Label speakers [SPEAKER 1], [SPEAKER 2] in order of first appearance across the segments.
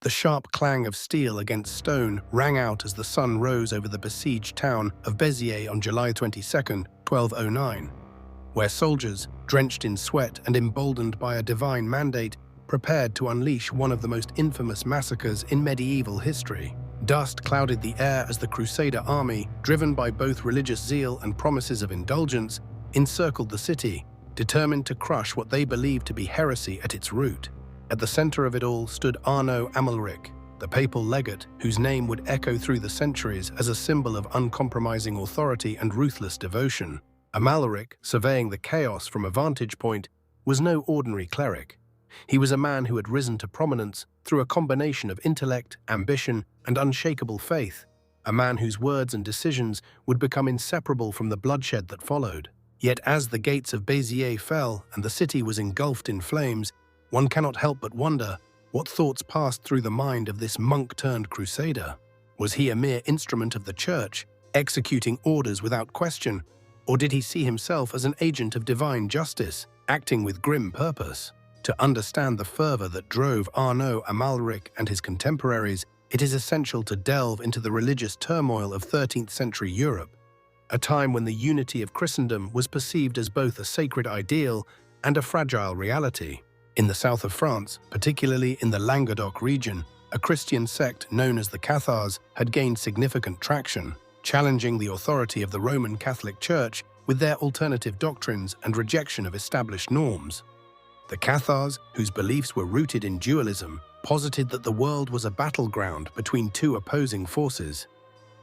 [SPEAKER 1] The sharp clang of steel against stone rang out as the sun rose over the besieged town of Béziers on July 22, 1209, where soldiers, drenched in sweat and emboldened by a divine mandate, prepared to unleash one of the most infamous massacres in medieval history. Dust clouded the air as the Crusader army, driven by both religious zeal and promises of indulgence, encircled the city, determined to crush what they believed to be heresy at its root. At the center of it all stood Arnaud Amalric, the papal legate whose name would echo through the centuries as a symbol of uncompromising authority and ruthless devotion. Amalric, surveying the chaos from a vantage point, was no ordinary cleric. He was a man who had risen to prominence through a combination of intellect, ambition, and unshakable faith, a man whose words and decisions would become inseparable from the bloodshed that followed. Yet as the gates of Béziers fell and the city was engulfed in flames, one cannot help but wonder what thoughts passed through the mind of this monk-turned crusader. Was he a mere instrument of the church, executing orders without question, or did he see himself as an agent of divine justice, acting with grim purpose? To understand the fervor that drove Arnaud Amalric and his contemporaries, it is essential to delve into the religious turmoil of 13th century Europe, a time when the unity of Christendom was perceived as both a sacred ideal and a fragile reality. In the south of France, particularly in the Languedoc region, a Christian sect known as the Cathars had gained significant traction, challenging the authority of the Roman Catholic Church with their alternative doctrines and rejection of established norms. The Cathars, whose beliefs were rooted in dualism, posited that the world was a battleground between two opposing forces,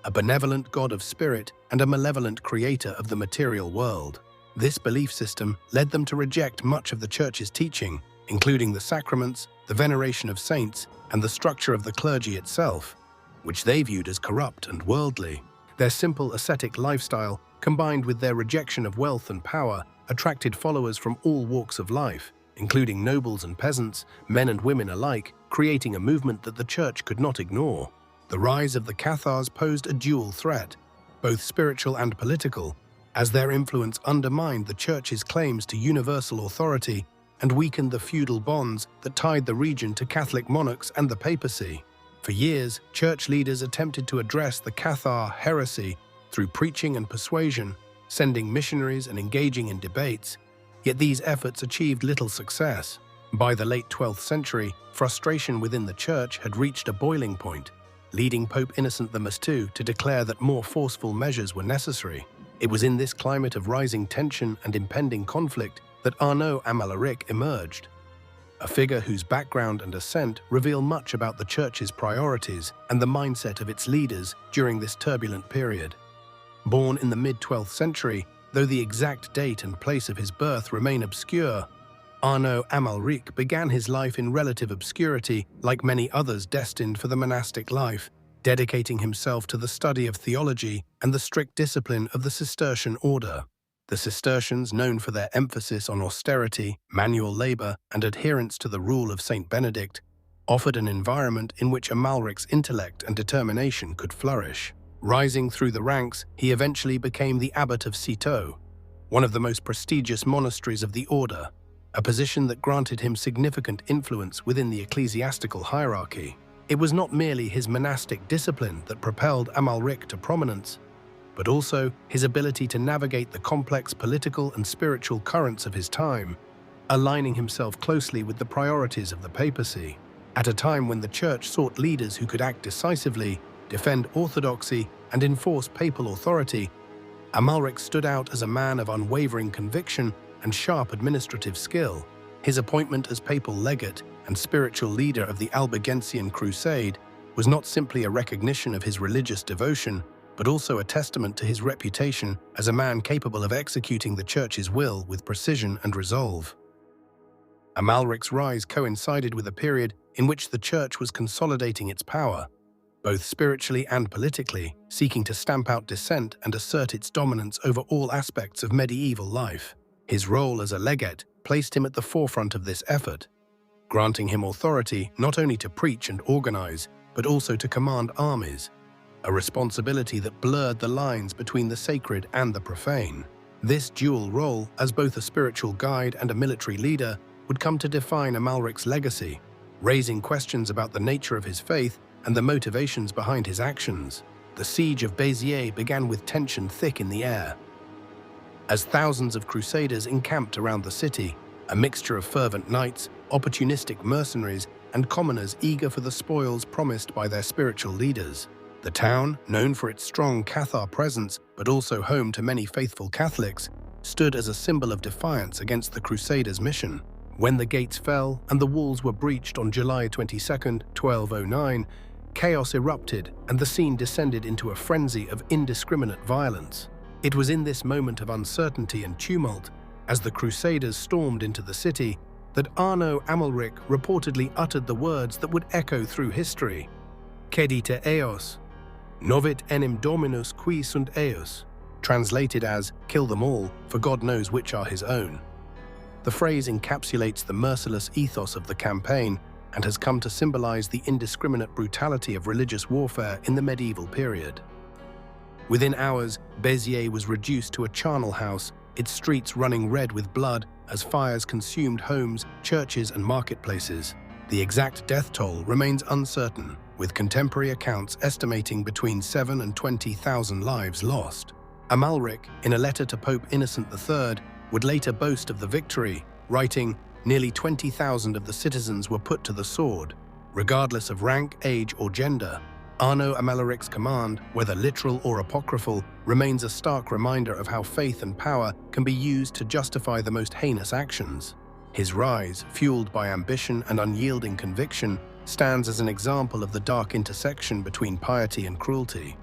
[SPEAKER 1] a benevolent God of spirit and a malevolent creator of the material world. This belief system led them to reject much of the Church's teaching, including the sacraments, the veneration of saints, and the structure of the clergy itself, which they viewed as corrupt and worldly. Their simple ascetic lifestyle, combined with their rejection of wealth and power, attracted followers from all walks of life, including nobles and peasants, men and women alike, creating a movement that the Church could not ignore. The rise of the Cathars posed a dual threat, both spiritual and political, as their influence undermined the Church's claims to universal authority and weakened the feudal bonds that tied the region to Catholic monarchs and the papacy. For years, Church leaders attempted to address the Cathar heresy through preaching and persuasion, sending missionaries and engaging in debates, yet these efforts achieved little success. By the late 12th century, frustration within the Church had reached a boiling point, leading Pope Innocent II to declare that more forceful measures were necessary. It was in this climate of rising tension and impending conflict that Arnaud Amalric emerged, a figure whose background and ascent reveal much about the Church's priorities and the mindset of its leaders during this turbulent period. Born in the mid-12th century, though the exact date and place of his birth remain obscure, Arnaud Amalric began his life in relative obscurity, like many others destined for the monastic life, dedicating himself to the study of theology and the strict discipline of the Cistercian order. The Cistercians, known for their emphasis on austerity, manual labor, and adherence to the rule of Saint Benedict, offered an environment in which Amalric's intellect and determination could flourish. Rising through the ranks, he eventually became the abbot of Citeaux, one of the most prestigious monasteries of the order, a position that granted him significant influence within the ecclesiastical hierarchy. It was not merely his monastic discipline that propelled Amalric to prominence, but also his ability to navigate the complex political and spiritual currents of his time, aligning himself closely with the priorities of the papacy. At a time when the Church sought leaders who could act decisively, defend orthodoxy, and enforce papal authority, Amalric stood out as a man of unwavering conviction and sharp administrative skill. His appointment as papal legate and spiritual leader of the Albigensian Crusade was not simply a recognition of his religious devotion, but also a testament to his reputation as a man capable of executing the Church's will with precision and resolve. Amalric's rise coincided with a period in which the Church was consolidating its power, both spiritually and politically, seeking to stamp out dissent and assert its dominance over all aspects of medieval life. His role as a legate placed him at the forefront of this effort, granting him authority not only to preach and organize, but also to command armies, a responsibility that blurred the lines between the sacred and the profane. This dual role, as both a spiritual guide and a military leader, would come to define Amalric's legacy, raising questions about the nature of his faith and the motivations behind his actions. The siege of Béziers began with tension thick in the air. As thousands of crusaders encamped around the city, a mixture of fervent knights, opportunistic mercenaries, and commoners eager for the spoils promised by their spiritual leaders. The town, known for its strong Cathar presence but also home to many faithful Catholics, stood as a symbol of defiance against the Crusaders' mission. When the gates fell and the walls were breached on July 22, 1209, chaos erupted and the scene descended into a frenzy of indiscriminate violence. It was in this moment of uncertainty and tumult, as the Crusaders stormed into the city, that Arnaud Amalric reportedly uttered the words that would echo through history: "Cedite eos, novit enim dominus qui sunt eos," translated as "kill them all, for God knows which are his own." The phrase encapsulates the merciless ethos of the campaign and has come to symbolize the indiscriminate brutality of religious warfare in the medieval period. Within hours, Béziers was reduced to a charnel house, its streets running red with blood as fires consumed homes, churches, and marketplaces. The exact death toll remains uncertain, with contemporary accounts estimating between 7,000 and 20,000 lives lost. Amalric, in a letter to Pope Innocent III, would later boast of the victory, writing, "Nearly 20,000 of the citizens were put to the sword." Regardless of rank, age, or gender, Arnaud Amalric's command, whether literal or apocryphal, remains a stark reminder of how faith and power can be used to justify the most heinous actions. His rise, fueled by ambition and unyielding conviction, stands as an example of the dark intersection between piety and cruelty.